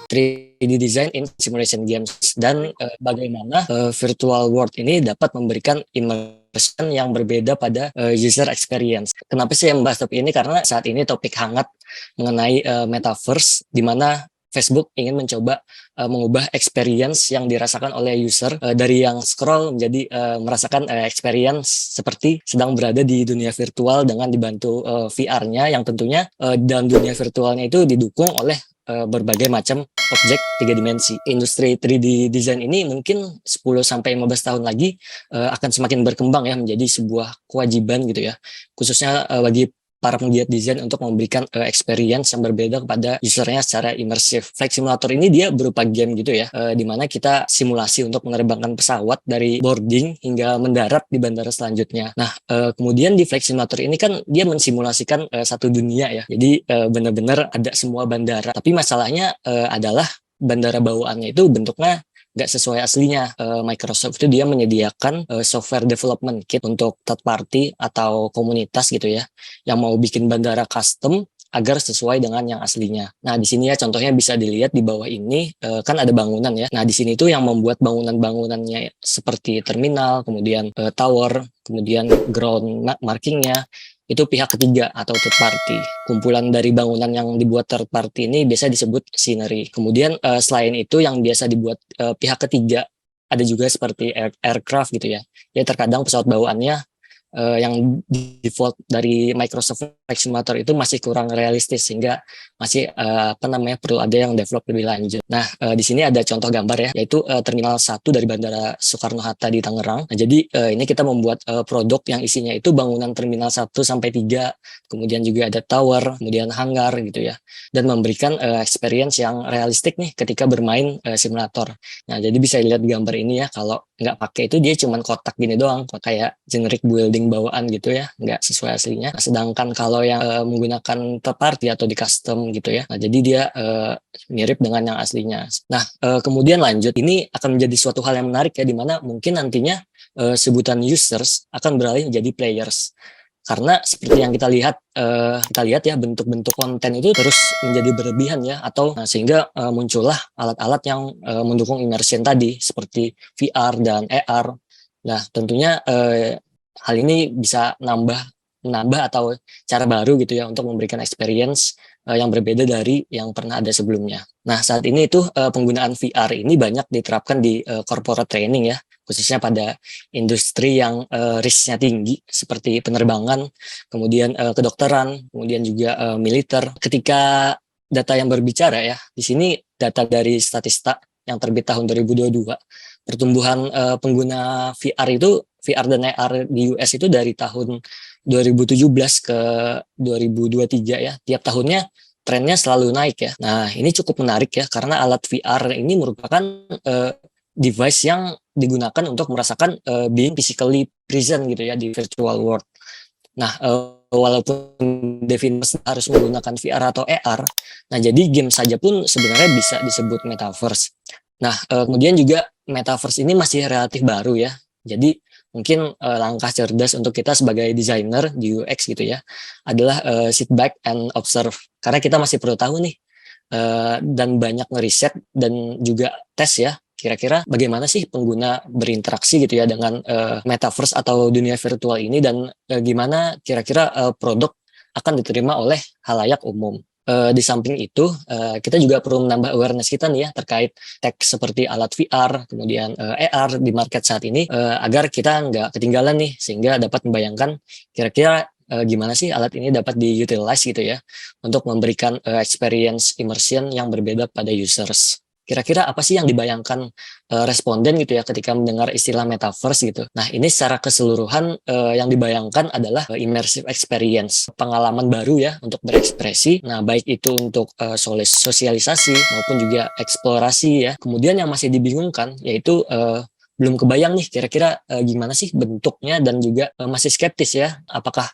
3D design in simulation games dan bagaimana virtual world ini dapat memberikan immersion yang berbeda pada user experience. Kenapa sih yang membahas topik ini? Karena saat ini topik hangat mengenai metaverse, di mana Facebook ingin mencoba mengubah experience yang dirasakan oleh user dari yang scroll menjadi merasakan experience seperti sedang berada di dunia virtual dengan dibantu VR-nya yang tentunya dalam dunia virtualnya itu didukung oleh berbagai macam objek 3 dimensi. Industri 3D design ini mungkin 10 sampai 15 tahun lagi akan semakin berkembang ya menjadi sebuah kewajiban gitu ya. Khususnya bagi para penggiat desain untuk memberikan experience yang berbeda kepada usernya secara imersif. Flight Simulator ini dia berupa game gitu ya, di mana kita simulasi untuk menerbangkan pesawat dari boarding hingga mendarat di bandara selanjutnya. Nah, kemudian di Flight Simulator ini kan dia mensimulasikan satu dunia ya, jadi benar-benar ada semua bandara. Tapi masalahnya adalah bandara bawaannya itu bentuknya nggak sesuai aslinya. Microsoft itu dia menyediakan software development kit untuk third party atau komunitas gitu ya, yang mau bikin bandara custom agar sesuai dengan yang aslinya. Nah, di sini ya contohnya bisa dilihat di bawah ini kan ada bangunan ya. Nah, di sini tuh yang membuat bangunan-bangunannya seperti terminal, kemudian tower, kemudian ground markingnya itu pihak ketiga atau third party. Kumpulan dari bangunan yang dibuat third party ini biasa disebut scenery. Kemudian selain itu yang biasa dibuat pihak ketiga ada juga seperti aircraft gitu ya. Ya terkadang pesawat bawaannya yang default dari Microsoft Flight Simulator itu masih kurang realistis sehingga masih perlu ada yang develop lebih lanjut. Nah, di sini ada contoh gambar ya, yaitu Terminal 1 dari Bandara Soekarno-Hatta di Tangerang. Nah, jadi ini kita membuat produk yang isinya itu bangunan Terminal 1 sampai 3, kemudian juga ada tower, kemudian hangar gitu ya, dan memberikan experience yang realistik nih ketika bermain simulator. Nah, jadi bisa dilihat gambar ini ya, kalau nggak pakai itu dia cuma kotak gini doang, kayak generic building bawaan gitu ya, nggak sesuai aslinya. Nah, sedangkan kalau yang menggunakan third party atau di custom gitu ya, nah jadi dia mirip dengan yang aslinya. Nah, kemudian lanjut, ini akan menjadi suatu hal yang menarik ya, dimana mungkin nantinya sebutan users akan beralih menjadi players. Karena seperti yang kita lihat ya, bentuk-bentuk konten itu terus menjadi berlebihan ya, atau sehingga muncullah alat-alat yang mendukung immersion tadi seperti VR dan AR. Nah, tentunya hal ini bisa menambah atau cara baru gitu ya untuk memberikan experience yang berbeda dari yang pernah ada sebelumnya. Nah, saat ini itu penggunaan VR ini banyak diterapkan di corporate training ya, khususnya pada industri yang risknya tinggi seperti penerbangan, kemudian kedokteran, kemudian juga militer. Ketika data yang berbicara ya, di sini data dari Statista yang terbit tahun 2022, pertumbuhan pengguna VR dan AR di US itu dari tahun 2017 ke 2023 ya, tiap tahunnya trennya selalu naik ya. Nah, ini cukup menarik ya, karena alat VR ini merupakan device yang digunakan untuk merasakan being physically present gitu ya di virtual world. Nah, walaupun definisi harus menggunakan VR atau AR, nah jadi game saja pun sebenarnya bisa disebut metaverse. Nah, kemudian juga metaverse ini masih relatif baru ya. Jadi mungkin langkah cerdas untuk kita sebagai desainer di UX gitu ya adalah sit back and observe. Karena kita masih perlu tahu nih dan banyak ngeriset dan juga tes ya, kira-kira bagaimana sih pengguna berinteraksi gitu ya dengan metaverse atau dunia virtual ini, dan gimana kira-kira produk akan diterima oleh halayak umum. Di samping itu, kita juga perlu menambah awareness kita nih ya terkait tech seperti alat VR, kemudian AR di market saat ini, agar kita nggak ketinggalan nih, sehingga dapat membayangkan kira-kira gimana sih alat ini dapat di-utilize gitu ya untuk memberikan experience immersion yang berbeda pada users. Kira-kira apa sih yang dibayangkan responden gitu ya ketika mendengar istilah metaverse gitu. Nah, ini secara keseluruhan yang dibayangkan adalah immersive experience, pengalaman baru ya untuk berekspresi. Nah, baik itu untuk sosialisasi maupun juga eksplorasi ya. Kemudian yang masih dibingungkan yaitu belum kebayang nih kira-kira gimana sih bentuknya, dan juga masih skeptis ya apakah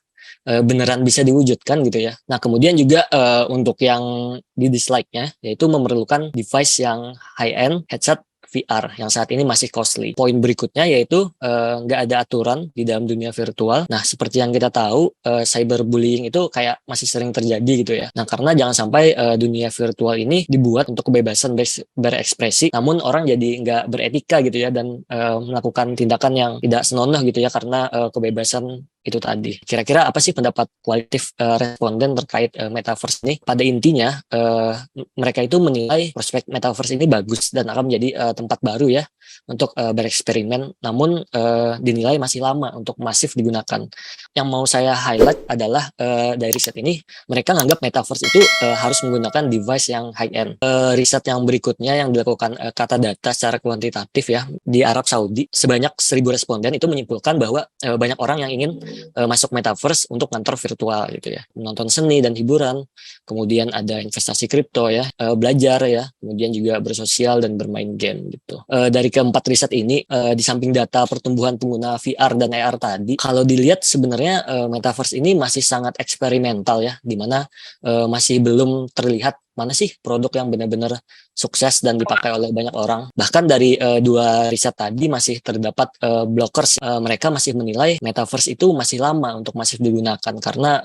beneran bisa diwujudkan gitu ya. Nah, kemudian juga untuk yang di dislike-nya yaitu memerlukan device yang high-end, headset VR yang saat ini masih costly. Poin berikutnya yaitu nggak ada aturan di dalam dunia virtual. Nah, seperti yang kita tahu, cyberbullying itu kayak masih sering terjadi gitu ya. Nah, karena jangan sampai dunia virtual ini dibuat untuk kebebasan berekspresi, namun orang jadi nggak beretika gitu ya, dan melakukan tindakan yang tidak senonoh gitu ya karena kebebasan itu tadi. Kira-kira apa sih pendapat kualitatif responden terkait metaverse ini? Pada intinya, mereka itu menilai prospek metaverse ini bagus dan akan menjadi tempat baru ya untuk bereksperimen, namun dinilai masih lama untuk masif digunakan. Yang mau saya highlight adalah dari riset ini, mereka menganggap metaverse itu harus menggunakan device yang high-end. Riset yang berikutnya yang dilakukan kata data secara kuantitatif ya di Arab Saudi, sebanyak 1.000 responden itu menyimpulkan bahwa banyak orang yang ingin masuk metaverse untuk kantor virtual gitu ya, menonton seni dan hiburan, kemudian ada investasi kripto ya, belajar ya, kemudian juga bersosial dan bermain game gitu. Dari keempat riset ini, di samping data pertumbuhan pengguna VR dan AR tadi, kalau dilihat sebenarnya metaverse ini masih sangat eksperimental ya, di mana masih belum terlihat mana sih produk yang benar-benar sukses dan dipakai oleh banyak orang. Bahkan dari dua riset tadi masih terdapat blockers. Mereka masih menilai metaverse itu masih lama untuk masif digunakan karena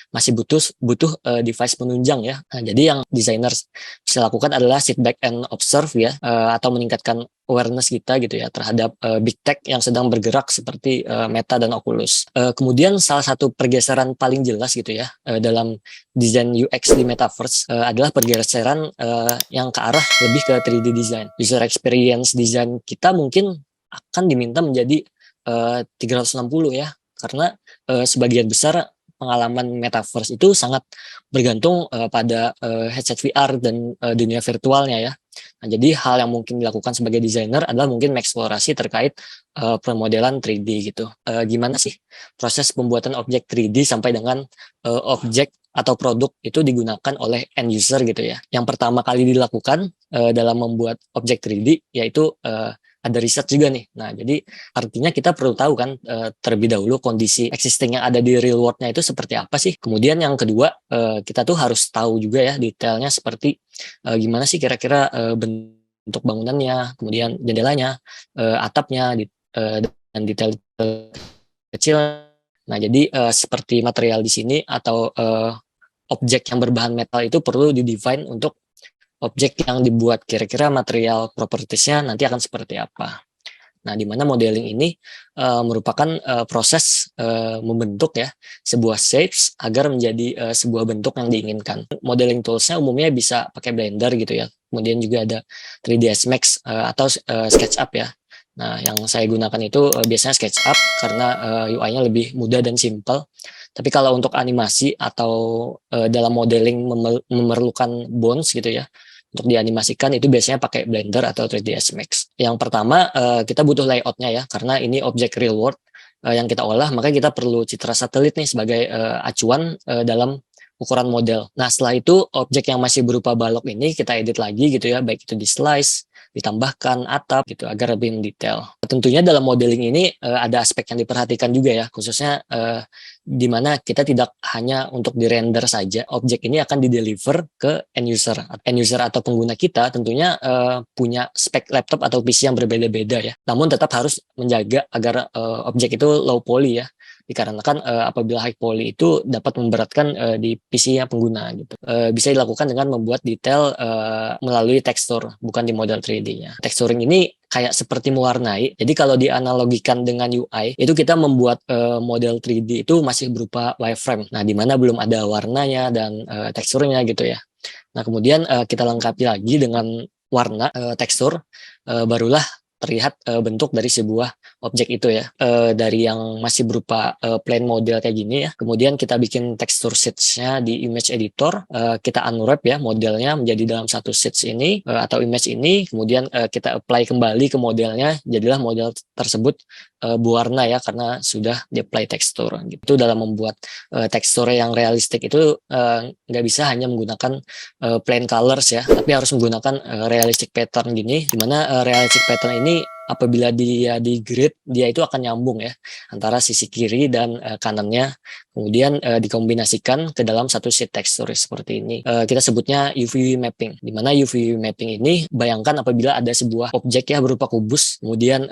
masih butuh device penunjang ya. Nah, jadi yang designers bisa lakukan adalah sit back and observe ya, atau meningkatkan awareness kita gitu ya terhadap big tech yang sedang bergerak seperti Meta dan Oculus. Kemudian salah satu pergeseran paling jelas gitu ya dalam desain UX di metaverse adalah pergeseran yang ke arah lebih ke 3D design. User experience design kita mungkin akan diminta menjadi 360 ya, karena sebagian besar pengalaman metaverse itu sangat bergantung pada headset VR dan dunia virtualnya ya. Nah, jadi hal yang mungkin dilakukan sebagai desainer adalah mungkin mengeksplorasi terkait pemodelan 3D gitu. Gimana sih proses pembuatan objek 3D sampai dengan objek atau produk itu digunakan oleh end user gitu ya. Yang pertama kali dilakukan dalam membuat objek 3D yaitu ada riset juga nih. Nah, jadi artinya kita perlu tahu kan terlebih dahulu kondisi existing yang ada di real world-nya itu seperti apa sih. Kemudian yang kedua, kita tuh harus tahu juga ya detailnya seperti gimana sih kira-kira bentuk bangunannya, kemudian jendelanya, atapnya, dan detail kecil. Nah, jadi seperti material di sini atau objek yang berbahan metal itu perlu di-define untuk objek yang dibuat, kira-kira material propertiesnya nanti akan seperti apa. Nah, di mana modeling ini merupakan proses membentuk ya sebuah shapes agar menjadi sebuah bentuk yang diinginkan. Modeling toolsnya umumnya bisa pakai Blender gitu ya. Kemudian juga ada 3ds Max atau SketchUp ya. Nah, yang saya gunakan itu biasanya SketchUp karena UI-nya lebih mudah dan simple. Tapi kalau untuk animasi atau dalam modeling memerlukan bones gitu ya, untuk dianimasikan itu biasanya pakai Blender atau 3ds Max. Yang pertama kita butuh layoutnya ya, karena ini objek real world yang kita olah, maka kita perlu citra satelit nih sebagai acuan dalam ukuran model. Nah, setelah itu objek yang masih berupa balok ini kita edit lagi gitu ya, baik itu di slice, ditambahkan atap gitu agar lebih mendetail. Tentunya dalam modeling ini ada aspek yang diperhatikan juga ya, khususnya di mana kita tidak hanya untuk di-render saja, objek ini akan di-deliver ke end user. End user atau pengguna kita tentunya punya spek laptop atau PC yang berbeda-beda ya. Namun tetap harus menjaga agar objek itu low poly ya. Dikarenakan apabila high poly itu dapat memberatkan di PC-nya pengguna gitu. Bisa dilakukan dengan membuat detail melalui tekstur, bukan di model 3D-nya. Texturing ini kayak seperti mewarnai. Jadi kalau dianalogikan dengan UI, itu kita membuat model 3D itu masih berupa wireframe. Nah, di mana belum ada warnanya dan teksturnya gitu ya. Nah, kemudian kita lengkapi lagi dengan warna, tekstur, barulah terlihat bentuk dari sebuah objek itu ya, dari yang masih berupa plain model kayak gini ya. Kemudian kita bikin texture sheets-nya di image editor, kita unwrap ya modelnya menjadi dalam satu sheets ini atau image ini, kemudian kita apply kembali ke modelnya, jadilah model tersebut berwarna ya karena sudah di-apply tekstur gitu. Dalam membuat tekstur yang realistik itu nggak bisa hanya menggunakan plain colors ya, tapi harus menggunakan realistic pattern gini, dimana realistic pattern ini apabila dia di grid, dia itu akan nyambung ya antara sisi kiri dan kanannya, kemudian dikombinasikan ke dalam satu sheet tekstur seperti ini. Kita sebutnya UV mapping, di mana UV mapping ini bayangkan apabila ada sebuah objek ya berupa kubus, kemudian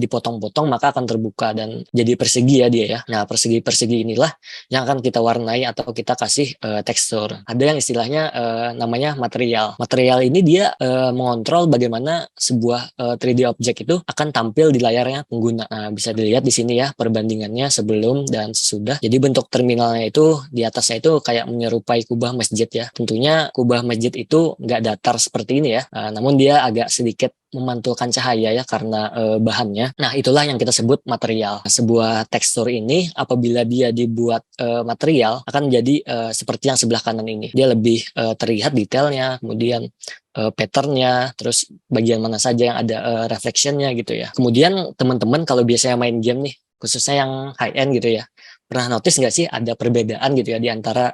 dipotong-potong maka akan terbuka dan jadi persegi ya dia ya. Nah, persegi-persegi inilah yang akan kita warnai atau kita kasih tekstur. Ada yang istilahnya namanya material. Material ini dia mengontrol bagaimana sebuah 3D objek itu akan tampil di layarnya pengguna. Nah, bisa dilihat di sini ya perbandingannya sebelum dan sesudah. Jadi bentuk terminalnya itu di atasnya itu kayak menyerupai kubah masjid ya. Tentunya kubah masjid itu nggak datar seperti ini ya, namun dia agak sedikit memantulkan cahaya ya karena bahannya. Nah, itulah yang kita sebut material. Sebuah tekstur ini apabila dia dibuat material akan menjadi seperti yang sebelah kanan ini. Dia lebih terlihat detailnya, kemudian patternnya, terus bagian mana saja yang ada reflectionnya gitu ya. Kemudian teman-teman kalau biasanya main game nih, khususnya yang high end gitu ya, pernah notice nggak sih ada perbedaan gitu ya di antara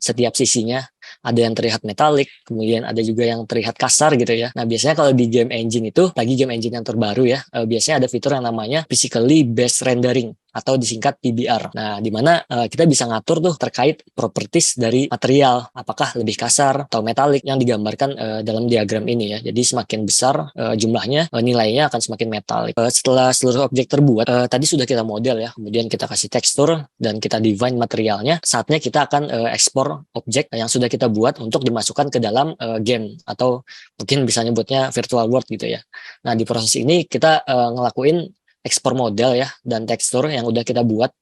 setiap sisinya? Ada yang terlihat metalik, kemudian ada juga yang terlihat kasar gitu ya. Nah, biasanya kalau di game engine itu, lagi game engine yang terbaru ya, biasanya ada fitur yang namanya Physically Based Rendering atau disingkat PBR. Nah, di mana kita bisa ngatur tuh terkait properties dari material, apakah lebih kasar atau metalik yang digambarkan dalam diagram ini ya. Jadi semakin besar jumlahnya, nilainya akan semakin metalik. Setelah seluruh objek terbuat, tadi sudah kita model ya, kemudian kita kasih tekstur dan kita define materialnya. Saatnya kita akan ekspor objek yang sudah kita buat untuk dimasukkan ke dalam game atau mungkin bisa nyebutnya virtual world gitu ya. Nah, di proses ini kita ngelakuin ekspor model ya dan tekstur yang udah kita buat.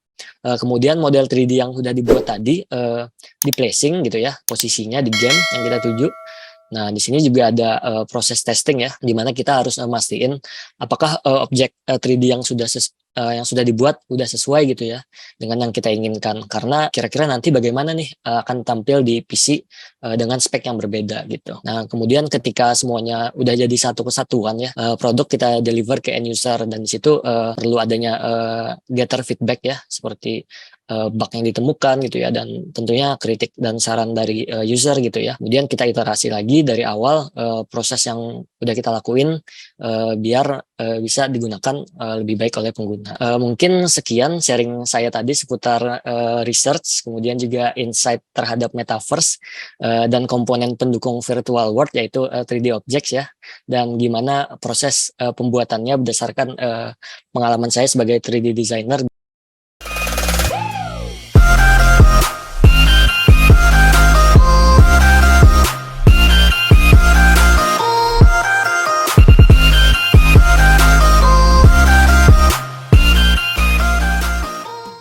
Kemudian model 3D yang udah dibuat tadi di placing gitu ya, posisinya di game yang kita tuju. Nah, di sini juga ada proses testing ya, di mana kita harus mastiin apakah objek 3D yang sudah dibuat udah sesuai gitu ya dengan yang kita inginkan. Karena kira-kira nanti bagaimana nih akan tampil di PC dengan spek yang berbeda gitu. Nah, kemudian ketika semuanya udah jadi satu kesatuan ya, produk kita deliver ke end user dan di situ perlu adanya getter feedback ya, seperti bug yang ditemukan gitu ya, dan tentunya kritik dan saran dari user gitu ya. Kemudian kita iterasi lagi dari awal proses yang udah kita lakuin biar bisa digunakan lebih baik oleh pengguna. Mungkin sekian sharing saya tadi seputar research, kemudian juga insight terhadap metaverse dan komponen pendukung virtual world yaitu 3D objects ya, dan gimana proses pembuatannya berdasarkan pengalaman saya sebagai 3D designer.